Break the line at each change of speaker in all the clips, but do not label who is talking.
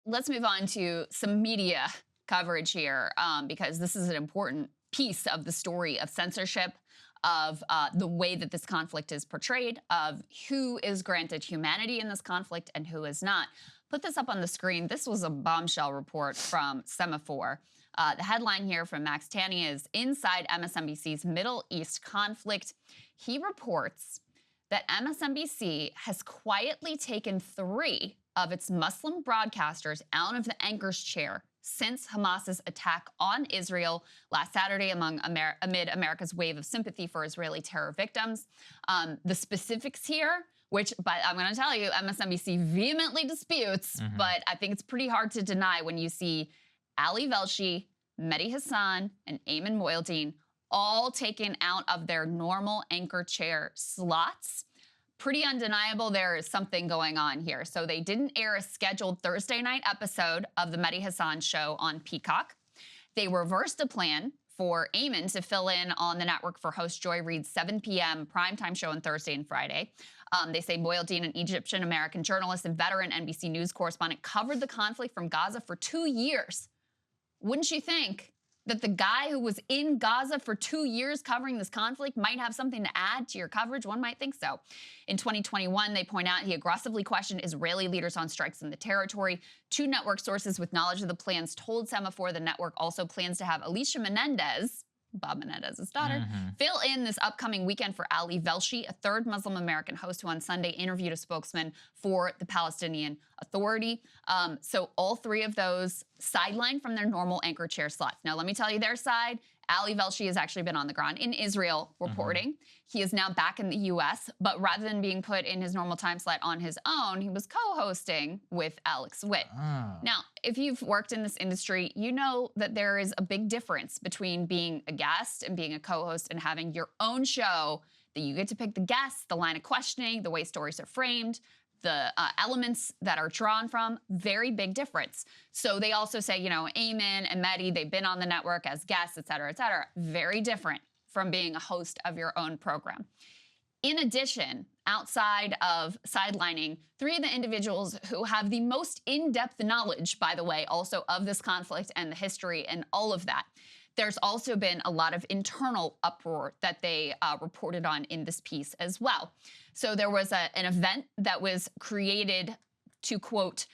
let's move on to some media coverage here, because this is an important piece of the story of censorship, of the way that this conflict is portrayed, of who is granted humanity in this conflict and who is not. Put this up on the screen. This was a bombshell report from Semaphore. The headline here from Max Tanny is Inside MSNBC's Middle East Conflict. He reports that MSNBC has quietly taken 3 of its Muslim broadcasters out of the anchor's chair since Hamas's attack on Israel last Saturday amid America's wave of sympathy for Israeli terror victims. The specifics here, which, but I'm going to tell you, MSNBC vehemently disputes, but I think it's pretty hard to deny when you see Ali Velshi, Mehdi Hassan, and Ayman Moildeen all taken out of their normal anchor chair slots. Pretty undeniable there is something going on here. So they didn't air a scheduled Thursday night episode of the Mehdi Hassan show on Peacock. They reversed a plan for Ayman to fill in on the network for host Joy Reid's 7 p.m. primetime show on Thursday and Friday. They say Moildeen, an Egyptian-American journalist and veteran NBC News correspondent, covered the conflict from Gaza for 2 years. Wouldn't you think that the guy who was in Gaza for 2 years covering this conflict might have something to add to your coverage? One might think so. In 2021, they point out he aggressively questioned Israeli leaders on strikes in the territory. 2 network sources with knowledge of the plans told Semaphore the network also plans to have Alicia Menendez, Bob Menendez's daughter, fill in this upcoming weekend for Ali Velshi, a 3rd Muslim-American host who on Sunday interviewed a spokesman for the Palestinian Authority. So all 3 of those sidelined from their normal anchor chair slots. Now, let me tell you their side. Ali Velshi has actually been on the ground in Israel reporting. He is now back in the U.S., but rather than being put in his normal time slot on his own, he was co-hosting with Alex Witt. Now, if you've worked in this industry, you know that there is a big difference between being a guest and being a co-host and having your own show that you get to pick the guests, the line of questioning, the way stories are framed, the elements that are drawn from. Very big difference. So they also say, you know, Ayman and Mehdi, they've been on the network as guests, et cetera, et cetera. Very different from being a host of your own program. In addition, outside of sidelining, 3 of the individuals who have the most in-depth knowledge, by the way, also of this conflict and the history and all of that, there's also been a lot of internal uproar that they reported on in this piece as well. So there was an event that was created to, quote,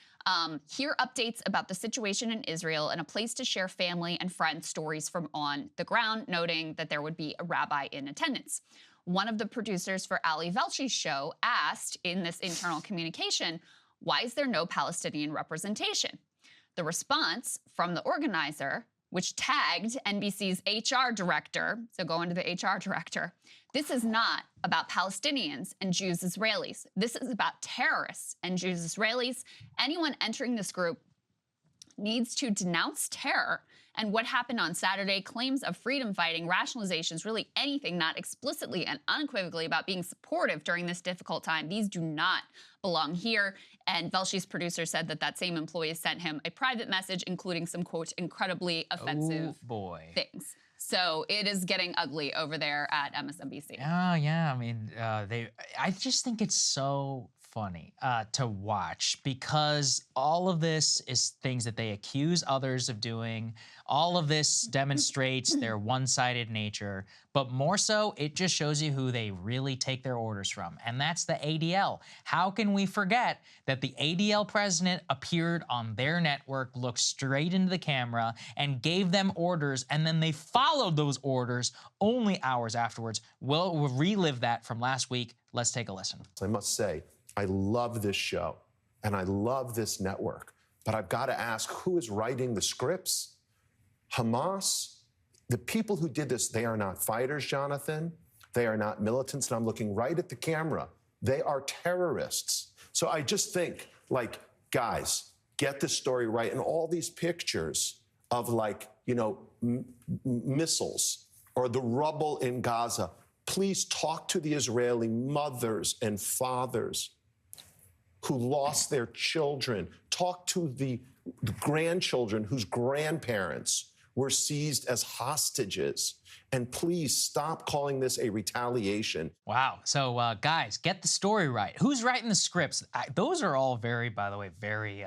hear updates about the situation in Israel and a place to share family and friend stories from on the ground, noting that there would be a rabbi in attendance. One of the producers for Ali Velchi's show asked in this internal communication, why is there no Palestinian representation? The response from the organizer, which tagged NBC's HR director, so go into the HR director, this is not about Palestinians and Jews Israelis. This is about terrorists and Jews Israelis. Anyone entering this group needs to denounce terror and what happened on Saturday, claims of freedom fighting, rationalizations, really anything not explicitly and unequivocally about being supportive during this difficult time. These do not belong here. And Velchi's producer said that that same employee sent him a private message, including some, quote, incredibly offensive things. So it is getting ugly over there at MSNBC.
Oh, yeah. I mean, I just think it's so funny to watch, because all of this is things that they accuse others of doing. All of this demonstrates their one-sided nature, but more so, it just shows you who they really take their orders from, and that's the ADL. How can we forget that the ADL president appeared on their network, looked straight into the camera, and gave them orders, and then they followed those orders only hours afterwards? We'll relive that from last week. Let's take a listen.
I must say, I love this show and I love this network, but I've got to ask, who is writing the scripts? Hamas? The people who did this, they are not fighters, Jonathan. They are not militants, and I'm looking right at the camera. They are terrorists. So I just think, like, guys, get this story right. And all these pictures of, like, you know, missiles or the rubble in Gaza, please talk to the Israeli mothers and fathers who lost their children. Talk to the grandchildren whose grandparents were seized as hostages. And please stop calling this a retaliation.
Wow. So, guys, get the story right. Who's writing the scripts? Those are all very, by the way, very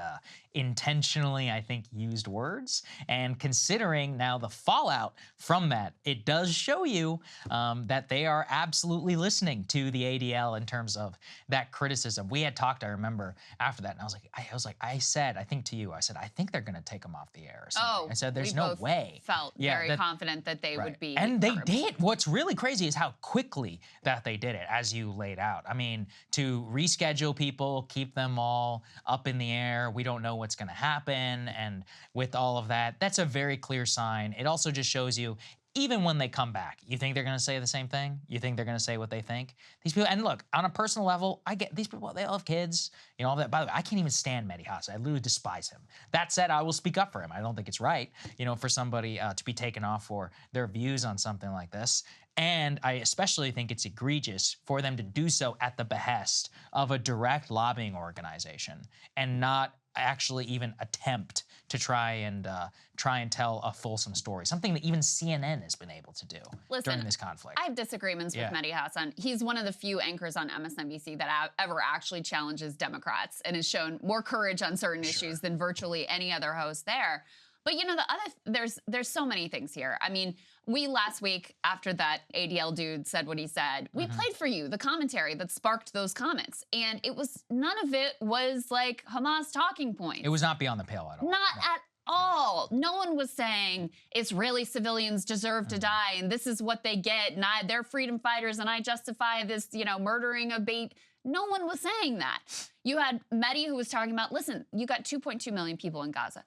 intentionally, I think, used words. And considering now the fallout from that, it does show you that they are absolutely listening to the ADL in terms of that criticism. We had talked, I remember, after that, and I said, I think to you, I said, I think they're going to take them off the air or something. I said, there's no way.
Felt very confident that they would be.
And they did. What's really crazy is how quickly that they did it, as you laid out. I mean, to reschedule people, keep them all up in the air, we don't know what's going to happen. And with all of that, that's a very clear sign. It also just shows you, even when they come back, you think they're going to say the same thing? You think they're going to say what they think? These people, and look, on a personal level, I get these people, they all have kids, you know, all that. By the way, I can't even stand Mehdi Hasan. I literally despise him. That said, I will speak up for him. I don't think it's right, you know, for somebody to be taken off for their views on something like this. And I especially think it's egregious for them to do so at the behest of a direct lobbying organization and not actually even attempt to try and tell a fulsome story, something that even CNN has been able to do during this conflict.
I have disagreements with Mehdi Hasan. He's one of the few anchors on MSNBC that ever actually challenges Democrats and has shown more courage on certain issues than virtually any other host there. But you know, there's so many things here. I mean, we last week, after that ADL dude said what he said, we played for you the commentary that sparked those comments. And none of it was like Hamas talking points.
It was not beyond the pale at all.
Not at all. No one was saying Israeli civilians deserve to die and this is what they get and they're freedom fighters and I justify this, you know, murdering of bait. No one was saying that. You had Mehdi who was talking about, listen, you got 2.2 million people in Gaza.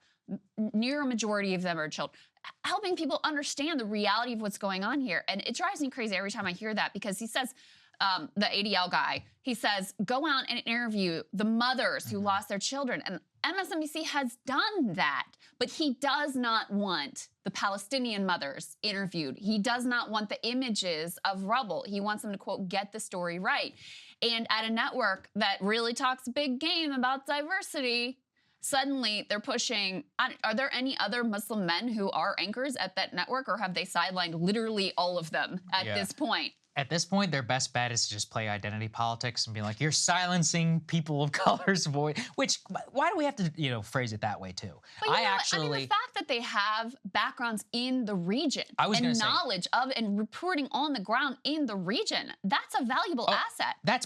Near a majority of them are children. Helping people understand the reality of what's going on here. And it drives me crazy every time I hear that because he says, the ADL guy, he says, go out and interview the mothers who lost their children. And MSNBC has done that, but he does not want the Palestinian mothers interviewed. He does not want the images of rubble. He wants them to, quote, get the story right. And at a network that really talks big game about diversity, suddenly they're pushing, are there any other Muslim men who are anchors at that network, or have they sidelined literally all of them at this point?
At this point, their best bet is to just play identity politics and be like, you're silencing people of color's voice, which, why do we have to, you know, phrase it that way too?
But I mean, the fact that they have backgrounds in the region and knowledge of and reporting on the ground in the region, that's a valuable asset.
That's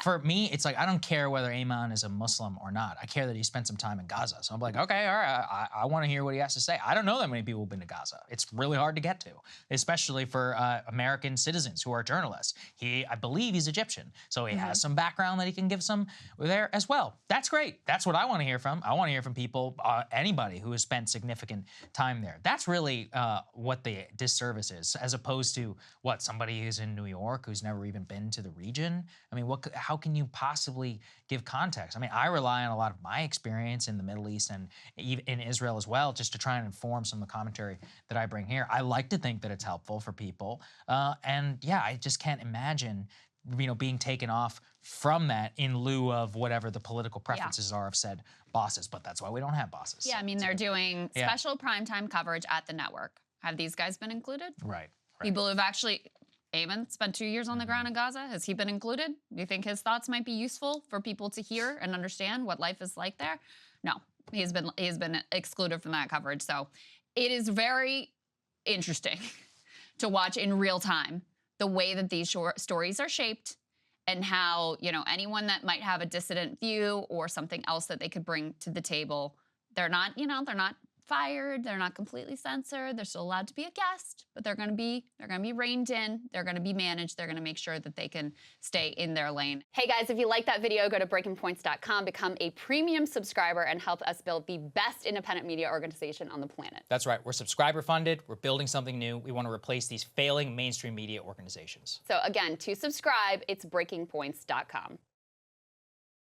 for me, it's like, I don't care whether Ayman is a Muslim or not. I care that he spent some time in Gaza. So I'm like, okay, all right, I want to hear what he has to say. I don't know that many people have been to Gaza. It's really hard to get to, especially for American citizens who are journalists. I believe he's Egyptian, so he has some background that he can give some there as well. That's great. That's what I want to hear from. I want to hear from people, anybody who has spent significant time there. That's really what the disservice is, as opposed to somebody who's in New York who's never even been to the region. I mean, how can you possibly give context? I mean, I rely on a lot of my experience in the Middle East and even in Israel as well, just to try and inform some of the commentary that I bring here. I like to think that it's helpful for people, and yeah, I just can't imagine, you know, being taken off from that in lieu of whatever the political preferences are of said bosses. But that's why we don't have bosses.
Yeah, I mean, they're doing special primetime coverage at the network. Have these guys been included?
Right.
People who've actually, Ayman spent 2 years on the ground in Gaza. Has he been included? Do you think his thoughts might be useful for people to hear and understand what life is like there? No, he has been excluded from that coverage. So it is very interesting to watch in real time the way that these stories are shaped and how, you know, anyone that might have a dissident view or something else that they could bring to the table, they're not, you know, they're not fired, they're not completely censored, they're still allowed to be a guest, but they're going to be reined in, they're going to be managed, they're going to make sure that they can stay in their lane. Hey guys, if you like that video, go to breakingpoints.com, become a premium subscriber and help us build the best independent media organization on the planet.
That's right, we're subscriber funded, we're building something new, we want to replace these failing mainstream media organizations.
So again, to subscribe, it's breakingpoints.com.